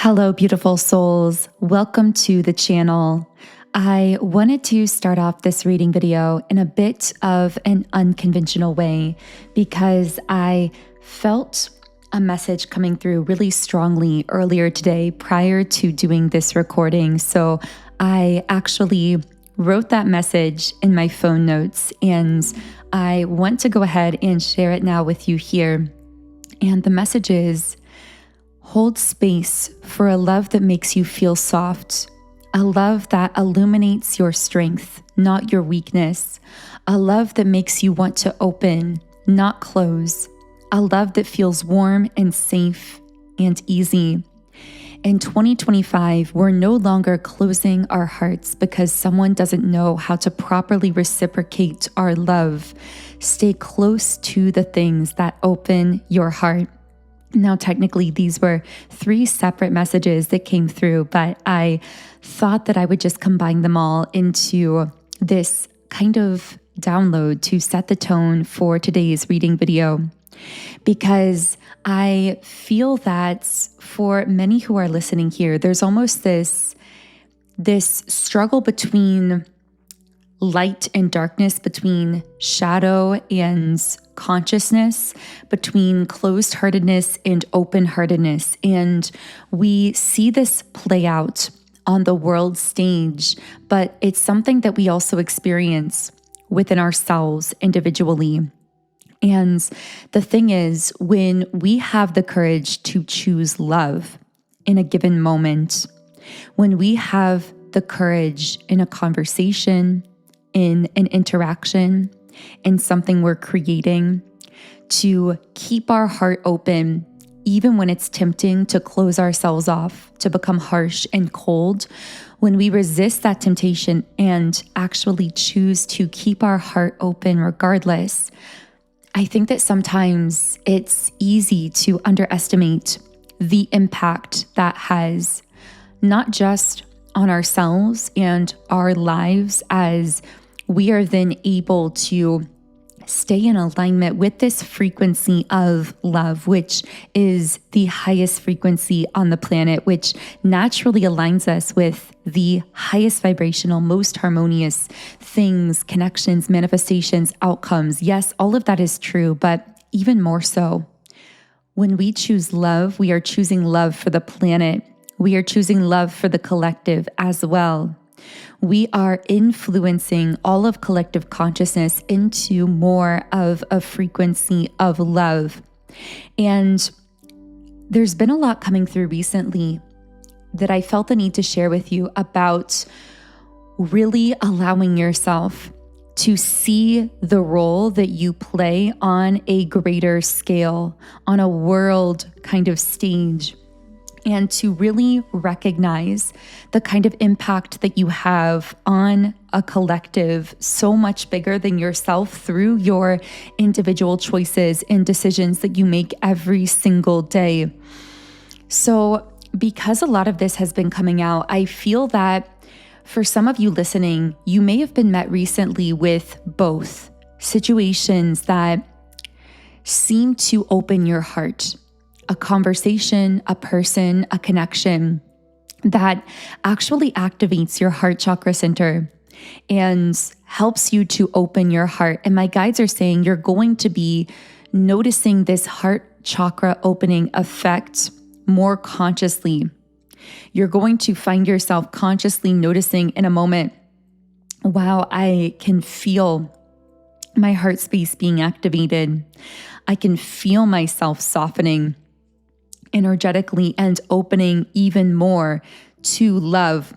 Hello, beautiful souls. Welcome to the channel. I wanted to start off this reading video in a bit of an unconventional way because I felt a message coming through really strongly earlier today prior to doing this recording. So I actually wrote that message in my phone notes and I want to go ahead and share it now with you here. And the message is: hold space for a love that makes you feel soft, a love that illuminates your strength, not your weakness, a love that makes you want to open, not close, a love that feels warm and safe and easy. In 2025, we're no longer closing our hearts because someone doesn't know how to properly reciprocate our love. Stay close to the things that open your heart. Now, technically, these were 3 separate messages that came through, but I thought that I would just combine them all into this kind of download to set the tone for today's reading video. Because I feel that for many who are listening here, there's almost this struggle between light and darkness, between shadow and consciousness, between closed-heartedness and open-heartedness. And we see this play out on the world stage, but it's something that we also experience within ourselves individually. And the thing is, when we have the courage to choose love in a given moment, when we have the courage in a conversation, in an interaction, in something we're creating, to keep our heart open, even when it's tempting to close ourselves off, to become harsh and cold, when we resist that temptation and actually choose to keep our heart open regardless, I think that sometimes it's easy to underestimate the impact that has, not just on ourselves and our lives, as we are then able to stay in alignment with this frequency of love, which is the highest frequency on the planet, which naturally aligns us with the highest vibrational, most harmonious things, connections, manifestations, outcomes. Yes, all of that is true, but even more so, when we choose love, we are choosing love for the planet. We are choosing love for the collective as well. We are influencing all of collective consciousness into more of a frequency of love. And there's been a lot coming through recently that I felt the need to share with you about really allowing yourself to see the role that you play on a greater scale, on a world kind of stage, and to really recognize the kind of impact that you have on a collective so much bigger than yourself through your individual choices and decisions that you make every single day. So because a lot of this has been coming out, I feel that for some of you listening, you may have been met recently with both situations that seem to open your heart. A conversation, a person, a connection that actually activates your heart chakra center and helps you to open your heart. And my guides are saying you're going to be noticing this heart chakra opening effect more consciously. You're going to find yourself consciously noticing in a moment, wow, I can feel my heart space being activated. I can feel myself softening energetically and opening even more to love,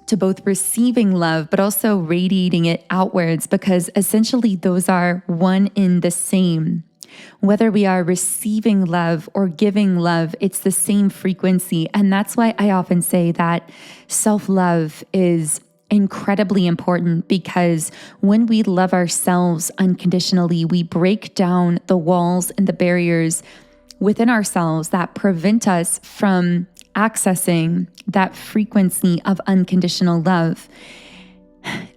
to both receiving love, but also radiating it outwards, because essentially those are one in the same. Whether we are receiving love or giving love, it's the same frequency. And that's why I often say that self-love is incredibly important, because when we love ourselves unconditionally, we break down the walls and the barriers within ourselves that prevent us from accessing that frequency of unconditional love.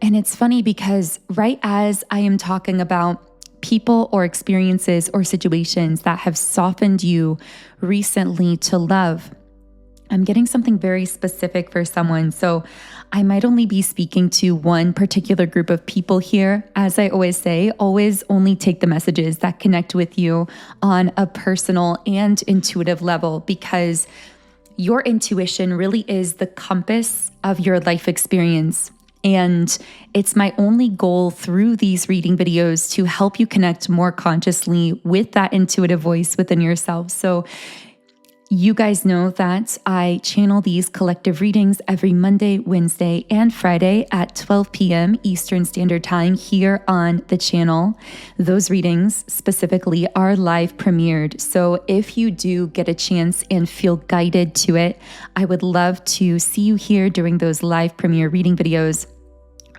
And it's funny because right as I am talking about people or experiences or situations that have softened you recently to love, I'm getting something very specific for someone. So I might only be speaking to one particular group of people here. As I always say, always only take the messages that connect with you on a personal and intuitive level, because your intuition really is the compass of your life experience. And it's my only goal through these reading videos to help you connect more consciously with that intuitive voice within yourself. So you guys know that I channel these collective readings every Monday, Wednesday, and Friday at 12 p.m. Eastern Standard Time here on the channel. Those readings specifically are live premiered. So if you do get a chance and feel guided to it, I would love to see you here during those live premiere reading videos.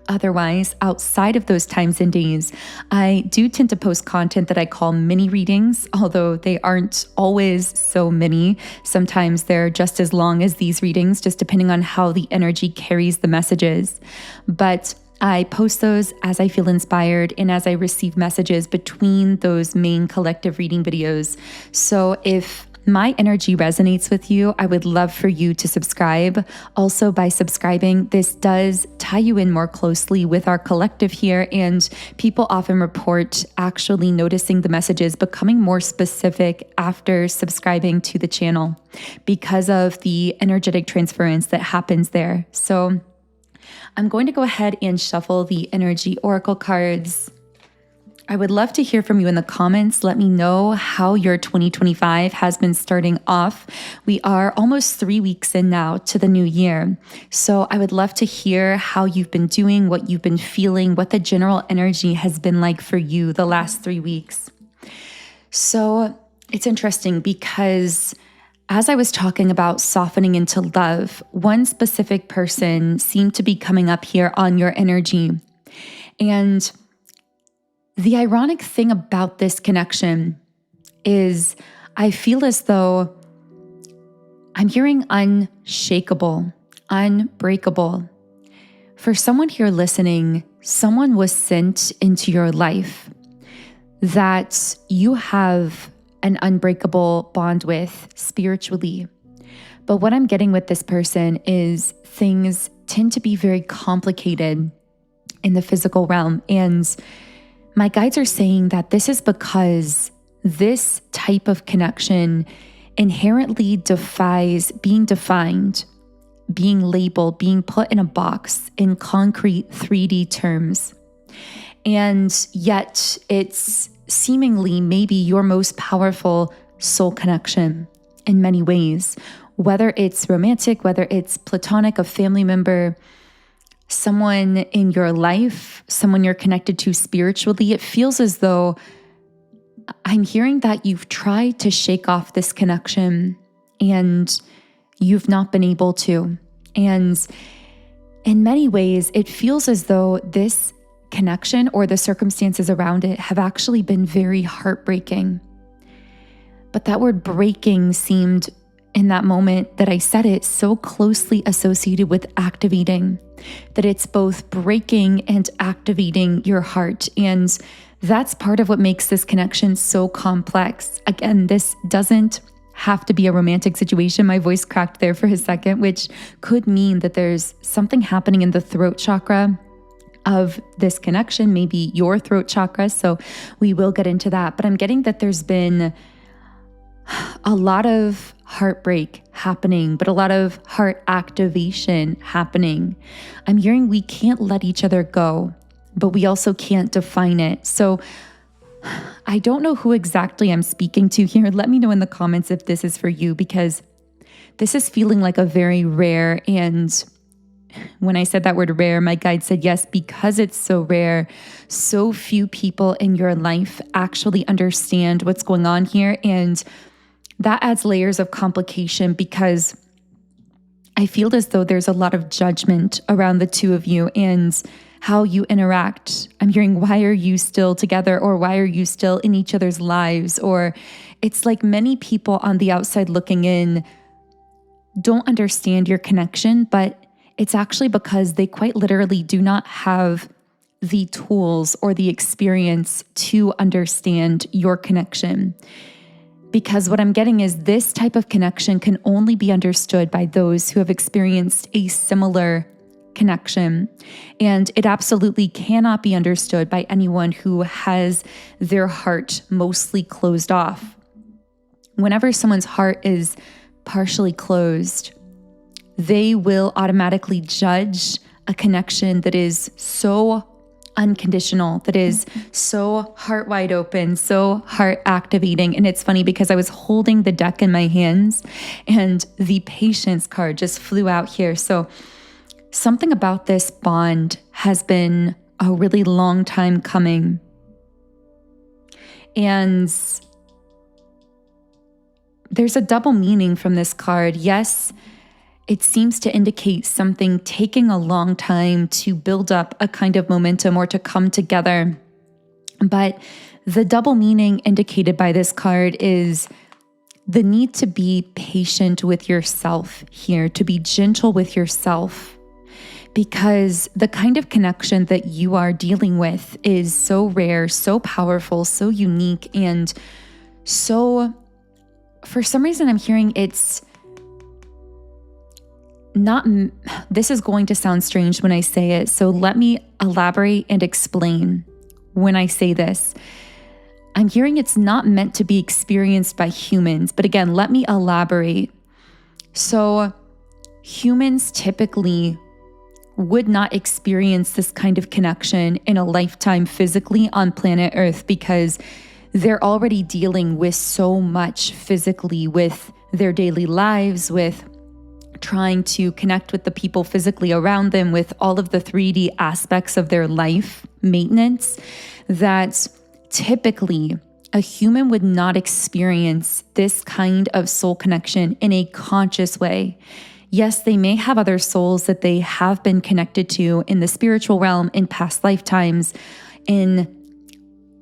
Otherwise, outside of those times and days, I do tend to post content that I call mini readings, although they aren't always so mini. Sometimes they're just as long as these readings, just depending on how the energy carries the messages. But I post those as I feel inspired and as I receive messages between those main collective reading videos. So if my energy resonates with you, I would love for you to subscribe. Also, by subscribing, this does tie you in more closely with our collective here, and people often report actually noticing the messages becoming more specific after subscribing to the channel because of the energetic transference that happens there. So I'm going to go ahead and shuffle the energy oracle cards. I would love to hear from you in the comments. Let me know how your 2025 has been starting off. We are almost 3 weeks in now to the new year. So I would love to hear how you've been doing, what you've been feeling, what the general energy has been like for you the last 3 weeks. So it's interesting because as I was talking about softening into love, one specific person seemed to be coming up here on your energy. And the ironic thing about this connection is I feel as though I'm hearing unshakable, unbreakable. For someone here listening, someone was sent into your life that you have an unbreakable bond with spiritually. But what I'm getting with this person is things tend to be very complicated in the physical realm. And my guides are saying that this is because this type of connection inherently defies being defined, being labeled, being put in a box in concrete 3D terms. And yet it's seemingly maybe your most powerful soul connection in many ways, whether it's romantic, whether it's platonic, a family member, someone in your life, someone you're connected to spiritually. It feels as though I'm hearing that you've tried to shake off this connection and you've not been able to. And in many ways, it feels as though this connection or the circumstances around it have actually been very heartbreaking. But that word breaking seemed, in that moment that I said it, so closely associated with activating, that it's both breaking and activating your heart. And that's part of what makes this connection so complex. Again, this doesn't have to be a romantic situation. My voice cracked there for a second, which could mean that there's something happening in the throat chakra of this connection, maybe your throat chakra. So we will get into that. But I'm getting that there's been a lot of heartbreak happening, but a lot of heart activation happening. I'm hearing we can't let each other go, but we also can't define it. So I don't know who exactly I'm speaking to here. Let me know in the comments if this is for you, because this is feeling like a very rare, and when I said that word rare, my guide said yes, because it's so rare, so few people in your life actually understand what's going on here. And that adds layers of complication because I feel as though there's a lot of judgment around the two of you and how you interact. I'm hearing, why are you still together? Or why are you still in each other's lives? Or it's like many people on the outside looking in don't understand your connection, but it's actually because they quite literally do not have the tools or the experience to understand your connection. Because what I'm getting is this type of connection can only be understood by those who have experienced a similar connection. And it absolutely cannot be understood by anyone who has their heart mostly closed off. Whenever someone's heart is partially closed, they will automatically judge a connection that is so unconditional, that is so heart wide open, so heart activating. And it's funny because I was holding the deck in my hands and the patience card just flew out here. So something about this bond has been a really long time coming. And there's a double meaning from this card. Yes, it seems to indicate something taking a long time to build up a kind of momentum or to come together. But the double meaning indicated by this card is the need to be patient with yourself here, to be gentle with yourself, because the kind of connection that you are dealing with is so rare, so powerful, so unique, and so, for some reason, I'm hearing it's not, this is going to sound strange when I say it, so let me elaborate and explain when I say this. I'm hearing it's not meant to be experienced by humans, but again, let me elaborate. So humans typically would not experience this kind of connection in a lifetime physically on planet Earth because they're already dealing with so much physically with their daily lives, with trying to connect with the people physically around them, with all of the 3D aspects of their life maintenance, that typically a human would not experience this kind of soul connection in a conscious way. Yes, they may have other souls that they have been connected to in the spiritual realm in past lifetimes in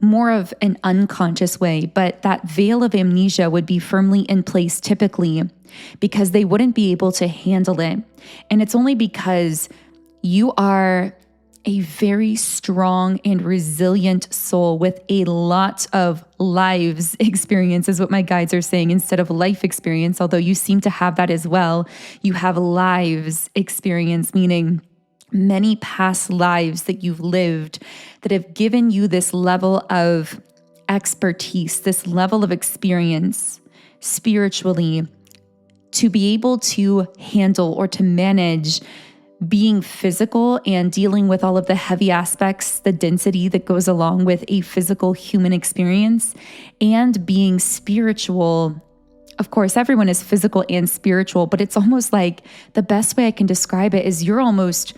more of an unconscious way, but that veil of amnesia would be firmly in place typically because they wouldn't be able to handle it. And it's only because you are a very strong and resilient soul with a lot of lives experience is what my guides are saying instead of life experience, although you seem to have that as well. You have lives experience, meaning many past lives that you've lived that have given you this level of expertise, this level of experience spiritually to be able to handle or to manage being physical and dealing with all of the heavy aspects, the density that goes along with a physical human experience, and being spiritual. Of course, everyone is physical and spiritual, but it's almost like the best way I can describe it is you're almost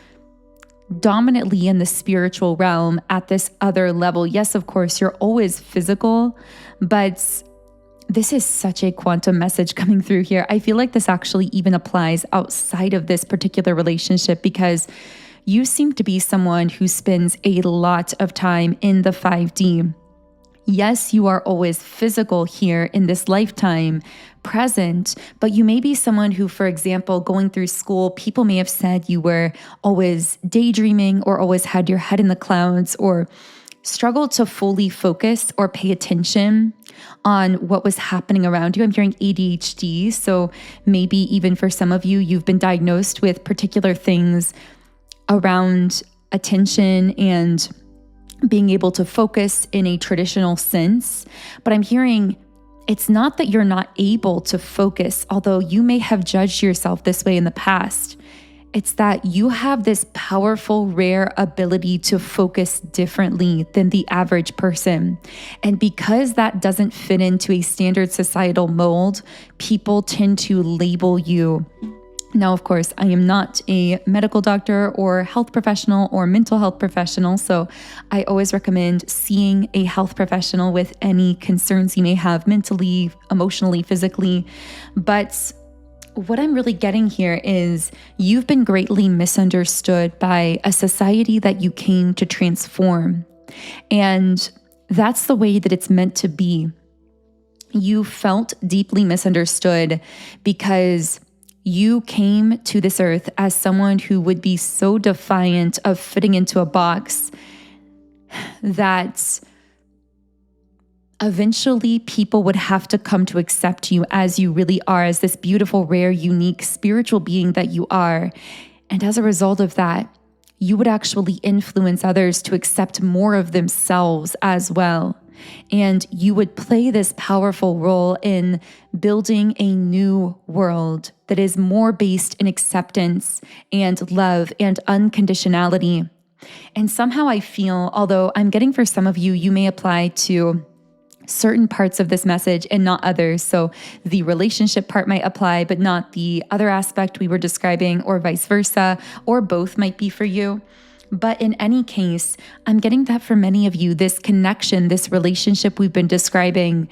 dominantly in the spiritual realm at this other level. Yes, of course, you're always physical, but this is such a quantum message coming through here. I feel like this actually even applies outside of this particular relationship because you seem to be someone who spends a lot of time in the 5D. Yes, you are always physical here in this lifetime, present, but you may be someone who, for example, going through school, people may have said you were always daydreaming or always had your head in the clouds or struggled to fully focus or pay attention on what was happening around you. I'm hearing ADHD, so maybe even for some of you, you've been diagnosed with particular things around attention and being able to focus in a traditional sense. But I'm hearing it's not that you're not able to focus, although you may have judged yourself this way in the past. It's that you have this powerful, rare ability to focus differently than the average person. And because that doesn't fit into a standard societal mold, people tend to label you. Now, of course, I am not a medical doctor or health professional or mental health professional, so I always recommend seeing a health professional with any concerns you may have mentally, emotionally, physically. But what I'm really getting here is you've been greatly misunderstood by a society that you came to transform. And that's the way that it's meant to be. You felt deeply misunderstood because you came to this earth as someone who would be so defiant of fitting into a box that eventually people would have to come to accept you as you really are, as this beautiful, rare, unique spiritual being that you are. And as a result of that, you would actually influence others to accept more of themselves as well. And you would play this powerful role in building a new world that is more based in acceptance and love and unconditionality. And somehow I feel, although I'm getting for some of you, you may apply to certain parts of this message and not others. So the relationship part might apply, but not the other aspect we were describing, or vice versa, or both might be for you. But in any case, I'm getting that for many of you, this connection, this relationship we've been describing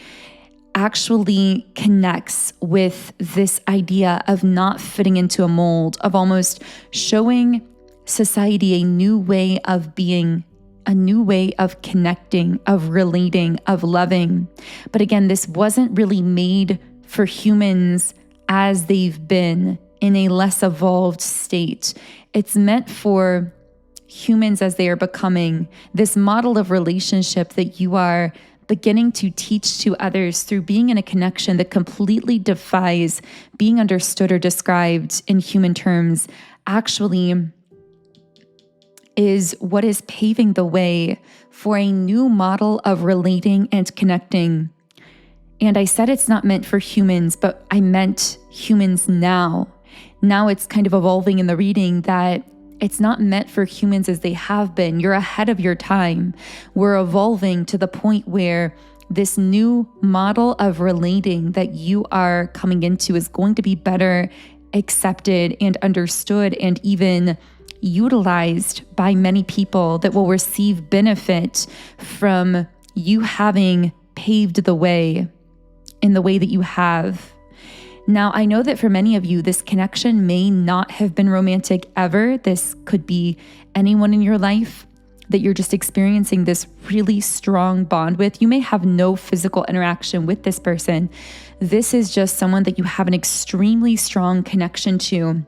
actually connects with this idea of not fitting into a mold, of almost showing society a new way of being, a new way of connecting, of relating, of loving. But again, this wasn't really made for humans as they've been in a less evolved state. It's meant for humans as they are becoming, this model of relationship that you are beginning to teach to others through being in a connection that completely defies being understood or described in human terms, actually is what is paving the way for a new model of relating and connecting. And I said it's not meant for humans, but I meant humans now. Now it's kind of evolving in the reading that it's not meant for humans as they have been. You're ahead of your time. We're evolving to the point where this new model of relating that you are coming into is going to be better accepted and understood and even utilized by many people that will receive benefit from you having paved the way in the way that you have. Now, I know that for many of you, this connection may not have been romantic ever. This could be anyone in your life that you're just experiencing this really strong bond with. You may have no physical interaction with this person. This is just someone that you have an extremely strong connection to,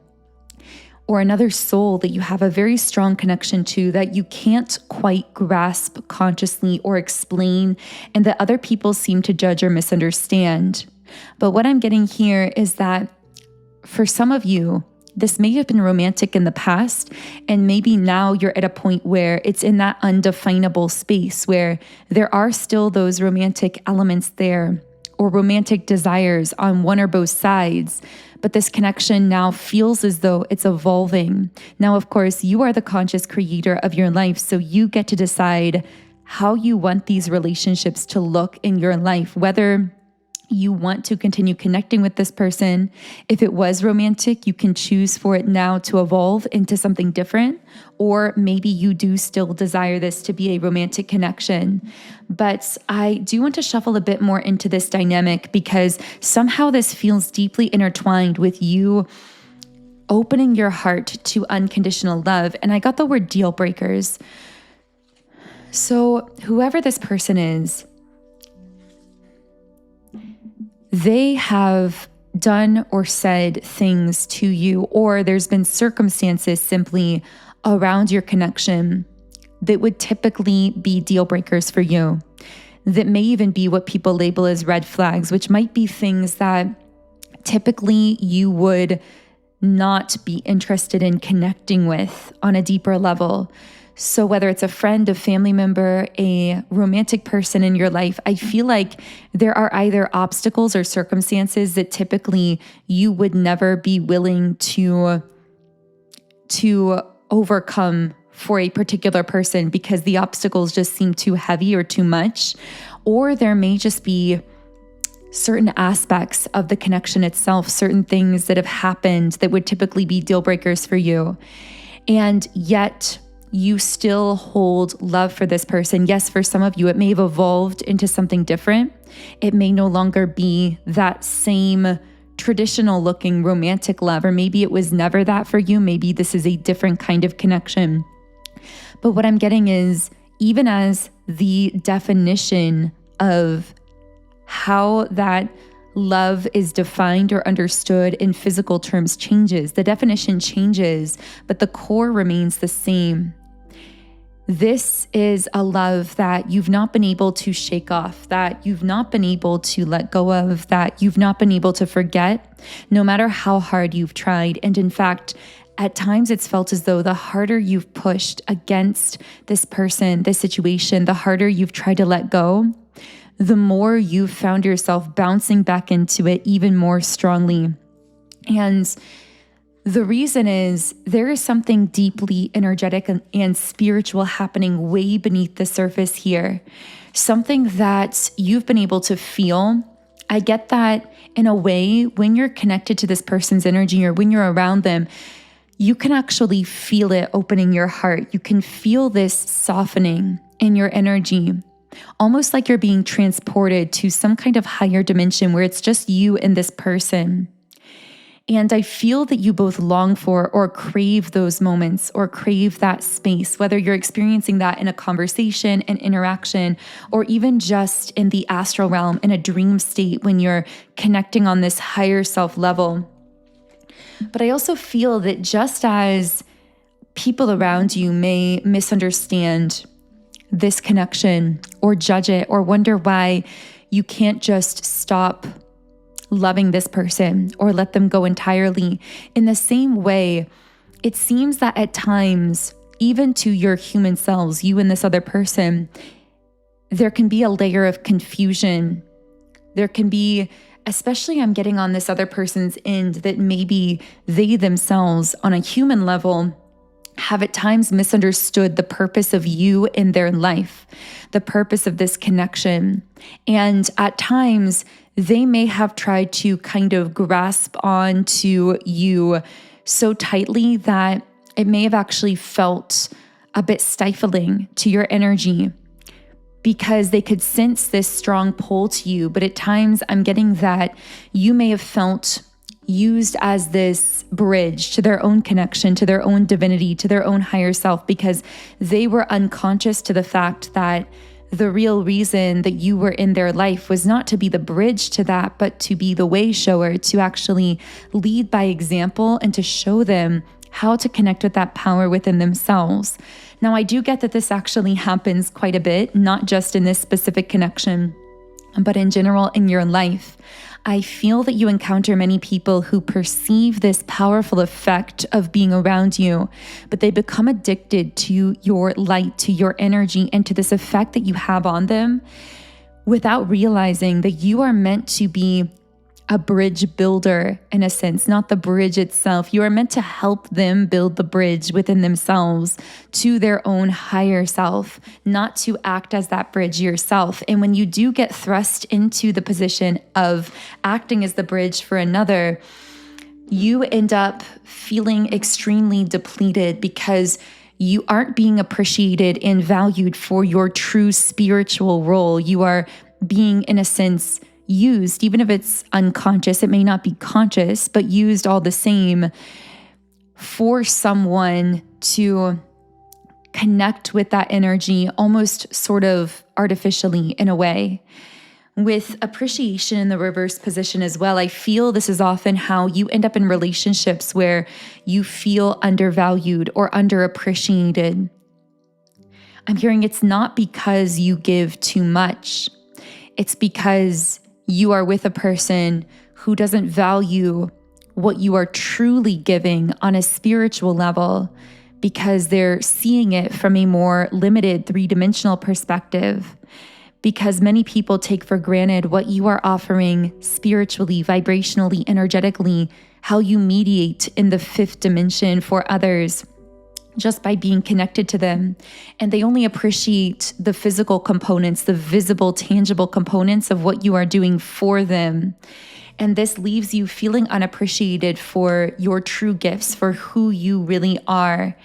or another soul that you have a very strong connection to that you can't quite grasp consciously or explain, and that other people seem to judge or misunderstand. But what I'm getting here is that for some of you, this may have been romantic in the past, and maybe now you're at a point where it's in that undefinable space where there are still those romantic elements there, or romantic desires on one or both sides, but this connection now feels as though it's evolving. Now, of course, you are the conscious creator of your life, so you get to decide how you want these relationships to look in your life, whether you want to continue connecting with this person. If it was romantic, you can choose for it now to evolve into something different, or maybe you do still desire this to be a romantic connection. But I do want to shuffle a bit more into this dynamic because somehow this feels deeply intertwined with you opening your heart to unconditional love. And I got the word deal breakers. So whoever this person is, they have done or said things to you, or there's been circumstances simply around your connection that would typically be deal breakers for you, that may even be what people label as red flags, which might be things that typically you would not be interested in connecting with on a deeper level. So whether it's a friend, a family member, a romantic person in your life, I feel like there are either obstacles or circumstances that typically you would never be willing to overcome for a particular person because the obstacles just seem too heavy or too much. Or there may just be certain aspects of the connection itself, certain things that have happened that would typically be deal breakers for you. And yet you still hold love for this person. Yes, for some of you, it may have evolved into something different. It may no longer be that same traditional looking romantic love, or maybe it was never that for you. Maybe this is a different kind of connection. But what I'm getting is, even as the definition of how that love is defined or understood in physical terms changes, the definition changes, but the core remains the same. This is a love that you've not been able to shake off, that you've not been able to let go of, that you've not been able to forget, no matter how hard you've tried. And in fact, at times it's felt as though the harder you've pushed against this person, this situation, the harder you've tried to let go, the more you've found yourself bouncing back into it even more strongly. And the reason is there is something deeply energetic and spiritual happening way beneath the surface here. Something that you've been able to feel. I get that in a way, when you're connected to this person's energy or when you're around them, you can actually feel it opening your heart. You can feel this softening in your energy, almost like you're being transported to some kind of higher dimension where it's just you and this person. And I feel that you both long for or crave those moments or crave that space, whether you're experiencing that in a conversation, an interaction, or even just in the astral realm, in a dream state when you're connecting on this higher self level. But I also feel that just as people around you may misunderstand this connection or judge it or wonder why you can't just stop loving this person or let them go entirely, in the same way, it seems that at times, even to your human selves, you and this other person, there can be a layer of confusion. There can be, especially I'm getting on this other person's end, that maybe they themselves on a human level have at times misunderstood the purpose of you in their life, the purpose of this connection. And at times, they may have tried to kind of grasp onto you so tightly that it may have actually felt a bit stifling to your energy because they could sense this strong pull to you. But at times, I'm getting that you may have felt used as this bridge to their own connection, to their own divinity, to their own higher self, because they were unconscious to the fact that the real reason that you were in their life was not to be the bridge to that, but to be the way shower, to actually lead by example and to show them how to connect with that power within themselves. Now, I do get that this actually happens quite a bit, not just in this specific connection, but in general in your life. I feel that you encounter many people who perceive this powerful effect of being around you, but they become addicted to your light, to your energy, and to this effect that you have on them without realizing that you are meant to be a bridge builder in a sense, not the bridge itself. You are meant to help them build the bridge within themselves to their own higher self, not to act as that bridge yourself. And when you do get thrust into the position of acting as the bridge for another, you end up feeling extremely depleted because you aren't being appreciated and valued for your true spiritual role. You are being, in a sense, used, even if it's unconscious, it may not be conscious, but used all the same for someone to connect with that energy almost sort of artificially in a way. With appreciation in the reverse position as well, I feel this is often how you end up in relationships where you feel undervalued or underappreciated. I'm hearing it's not because you give too much. It's because you are with a person who doesn't value what you are truly giving on a spiritual level because they're seeing it from a more limited three-dimensional perspective. Because many people take for granted what you are offering spiritually, vibrationally, energetically, how you mediate in the fifth dimension for others, just by being connected to them. And they only appreciate the physical components, the visible, tangible components of what you are doing for them. And this leaves you feeling unappreciated for your true gifts, for who you really are.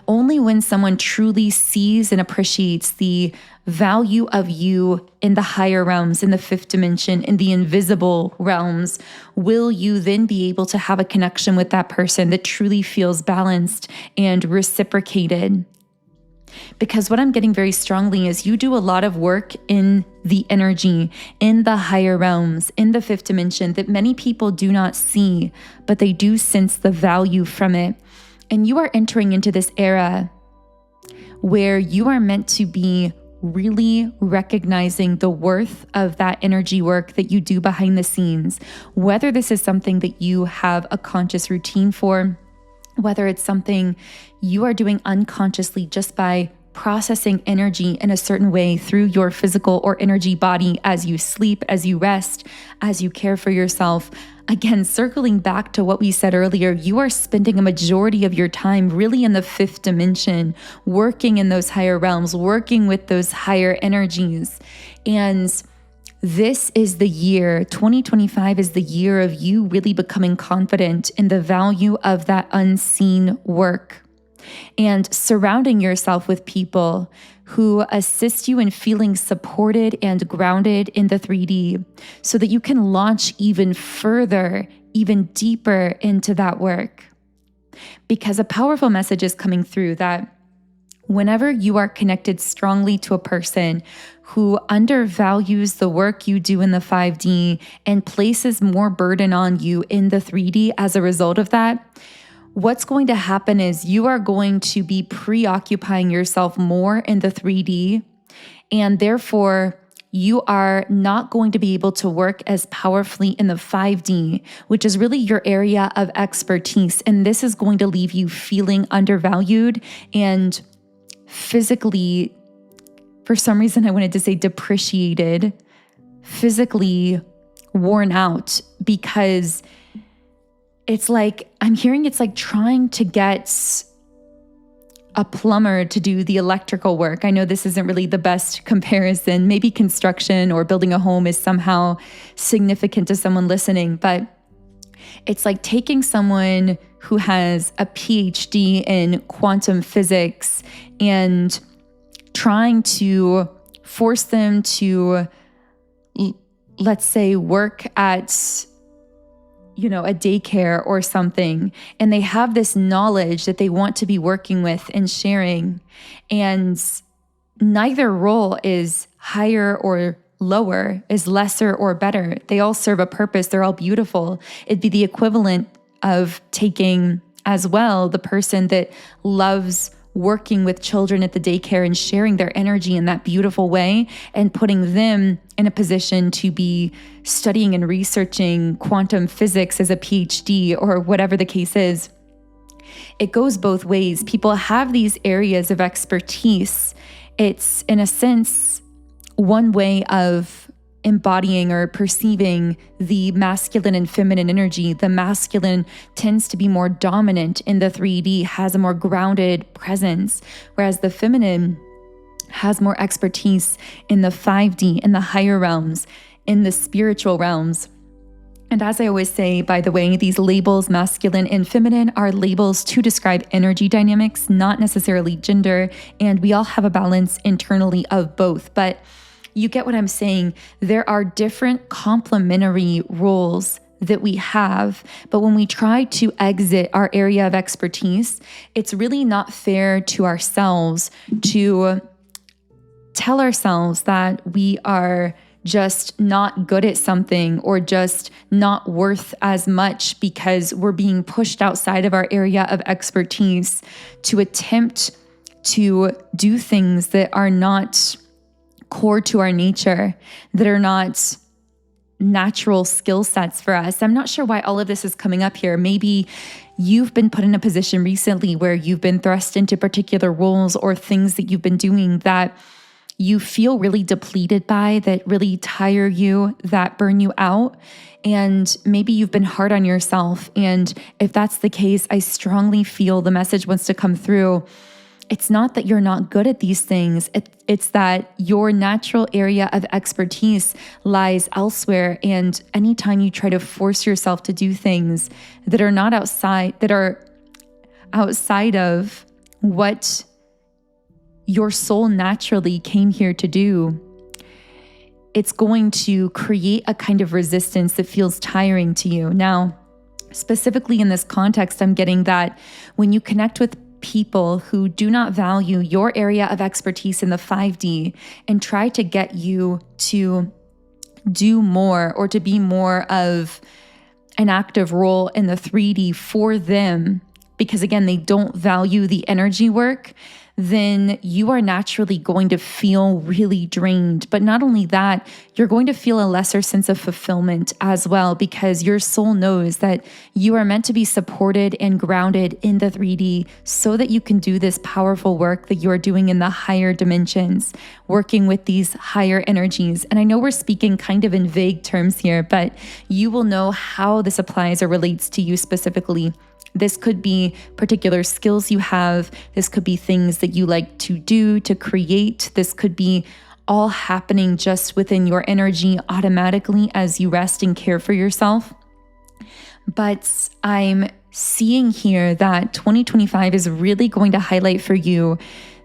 Only when someone truly sees and appreciates the value of you in the higher realms, in the fifth dimension, in the invisible realms, will you then be able to have a connection with that person that truly feels balanced and reciprocated. Because what I'm getting very strongly is you do a lot of work in the energy, in the higher realms, in the fifth dimension that many people do not see, but they do sense the value from it. And you are entering into this era where you are meant to be really recognizing the worth of that energy work that you do behind the scenes, whether this is something that you have a conscious routine for, whether it's something you are doing unconsciously just by processing energy in a certain way through your physical or energy body as you sleep, as you rest, as you care for yourself. Again, circling back to what we said earlier, you are spending a majority of your time really in the fifth dimension, working in those higher realms, working with those higher energies. And this is the year, 2025 is the year of you really becoming confident in the value of that unseen work and surrounding yourself with people who assist you in feeling supported and grounded in the 3D so that you can launch even further, even deeper into that work. Because a powerful message is coming through that whenever you are connected strongly to a person who undervalues the work you do in the 5D and places more burden on you in the 3D as a result of that, what's going to happen is you are going to be preoccupying yourself more in the 3D, and therefore you are not going to be able to work as powerfully in the 5D, which is really your area of expertise. And this is going to leave you feeling undervalued and physically, for some reason I wanted to say depreciated, physically worn out, because it's like, I'm hearing it's like trying to get a plumber to do the electrical work. I know this isn't really the best comparison. Maybe construction or building a home is somehow significant to someone listening, but it's like taking someone who has a PhD in quantum physics and trying to force them to, let's say, work at a daycare or something, and they have this knowledge that they want to be working with and sharing, and neither role is higher or lower, is lesser or better. They all serve a purpose. They're all beautiful. It'd be the equivalent of taking as well the person that loves working with children at the daycare and sharing their energy in that beautiful way and putting them in a position to be studying and researching quantum physics as a PhD or whatever the case is. It goes both ways. People have these areas of expertise. It's, in a sense, one way of embodying or perceiving the masculine and feminine energy. The masculine tends to be more dominant in the 3D, has a more grounded presence, whereas the feminine has more expertise in the 5D, in the higher realms, in the spiritual realms. And as I always say, by the way, these labels, masculine and feminine, are labels to describe energy dynamics, not necessarily gender, and we all have a balance internally of both. But you get what I'm saying. There are different complementary roles that we have, but when we try to exit our area of expertise, it's really not fair to ourselves to tell ourselves that we are just not good at something or just not worth as much because we're being pushed outside of our area of expertise to attempt to do things that are not core to our nature, that are not natural skill sets for us. I'm not sure why all of this is coming up here. Maybe you've been put in a position recently where you've been thrust into particular roles or things that you've been doing that you feel really depleted by, that really tire you, that burn you out. And maybe you've been hard on yourself. And if that's the case, I strongly feel the message wants to come through. It's not that you're not good at these things. It's that your natural area of expertise lies elsewhere. And anytime you try to force yourself to do things that are not outside, that are outside of what your soul naturally came here to do, it's going to create a kind of resistance that feels tiring to you. Now, specifically in this context, I'm getting that when you connect with people who do not value your area of expertise in the 5D and try to get you to do more or to be more of an active role in the 3D for them, because again, they don't value the energy work, then you are naturally going to feel really drained. But not only that, you're going to feel a lesser sense of fulfillment as well, because your soul knows that you are meant to be supported and grounded in the 3D so that you can do this powerful work that you are doing in the higher dimensions, working with these higher energies. And I know we're speaking kind of in vague terms here, but you will know how this applies or relates to you specifically. This could be particular skills you have. This could be things that you like to do, to create. This could be all happening just within your energy automatically as you rest and care for yourself. But I'm seeing here that 2025 is really going to highlight for you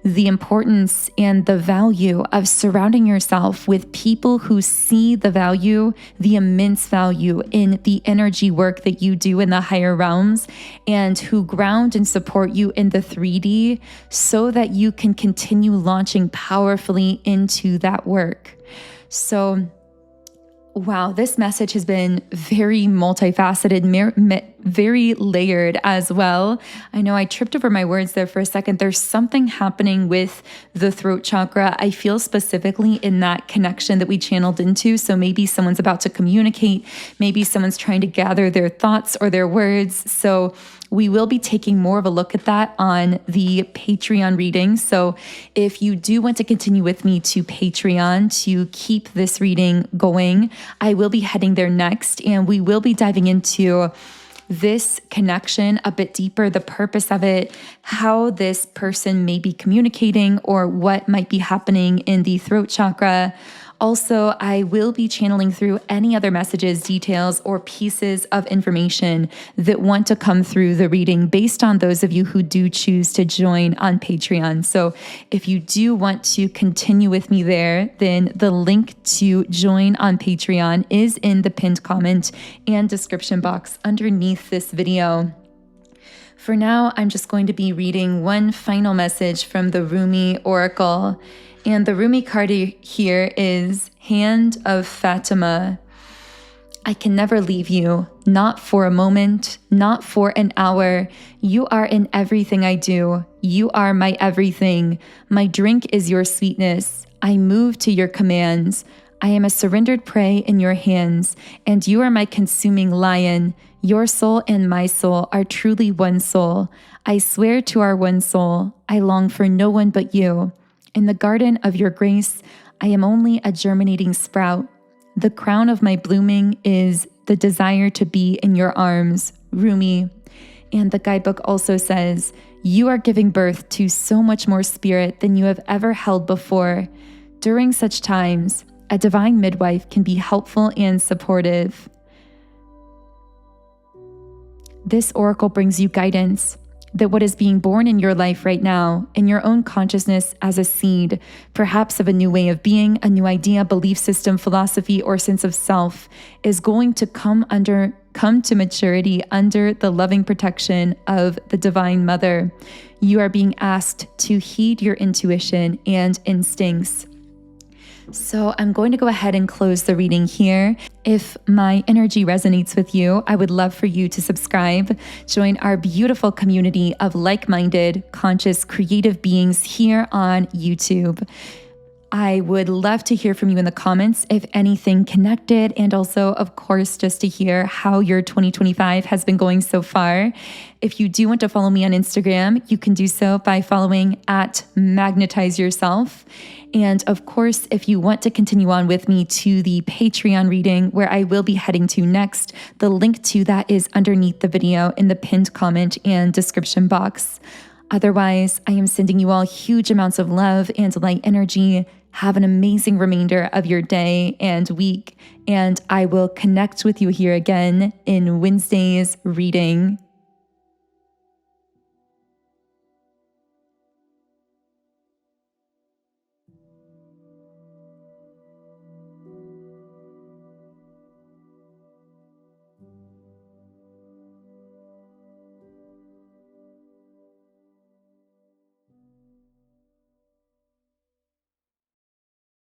the importance and the value of surrounding yourself with people who see the value, the immense value in the energy work that you do in the higher realms, and who ground and support you in the 3D so that you can continue launching powerfully into that work. So, wow, this message has been very multifaceted, very layered as well. I know I tripped over my words there for a second. There's something happening with the throat chakra. I feel specifically in that connection that we channeled into. So maybe someone's about to communicate. Maybe someone's trying to gather their thoughts or their words. So we will be taking more of a look at that on the Patreon reading. So if you do want to continue with me to Patreon to keep this reading going, I will be heading there next, and we will be diving into this connection a bit deeper, the purpose of it, how this person may be communicating, or what might be happening in the throat chakra. Also, I will be channeling through any other messages, details, or pieces of information that want to come through the reading based on those of you who do choose to join on Patreon. So if you do want to continue with me there, then the link to join on Patreon is in the pinned comment and description box underneath this video. For now, I'm just going to be reading one final message from the Rumi Oracle. And the Rumi card here is Hand of Fatima. I can never leave you, not for a moment, not for an hour. You are in everything I do. You are my everything. My drink is your sweetness. I move to your commands. I am a surrendered prey in your hands, and you are my consuming lion. Your soul and my soul are truly one soul. I swear to our one soul, I long for no one but you. In the garden of your grace, I am only a germinating sprout. The crown of my blooming is the desire to be in your arms, Rumi. And the guidebook also says, you are giving birth to so much more spirit than you have ever held before. During such times, a divine midwife can be helpful and supportive. This oracle brings you guidance that what is being born in your life right now, in your own consciousness as a seed, perhaps of a new way of being, a new idea, belief system, philosophy, or sense of self, is going to come to maturity under the loving protection of the Divine Mother. You are being asked to heed your intuition and instincts. So I'm going to go ahead and close the reading here. If my energy resonates with you, I would love for you to subscribe, join our beautiful community of like-minded, conscious, creative beings here on YouTube. I would love to hear from you in the comments if anything connected, and also, of course, just to hear how your 2025 has been going so far. If you do want to follow me on Instagram, you can do so by following @MagnetizeYourself. And of course, if you want to continue on with me to the Patreon reading, where I will be heading to next, the link to that is underneath the video in the pinned comment and description box. Otherwise, I am sending you all huge amounts of love and light energy. Have an amazing remainder of your day and week, and I will connect with you here again in Wednesday's reading.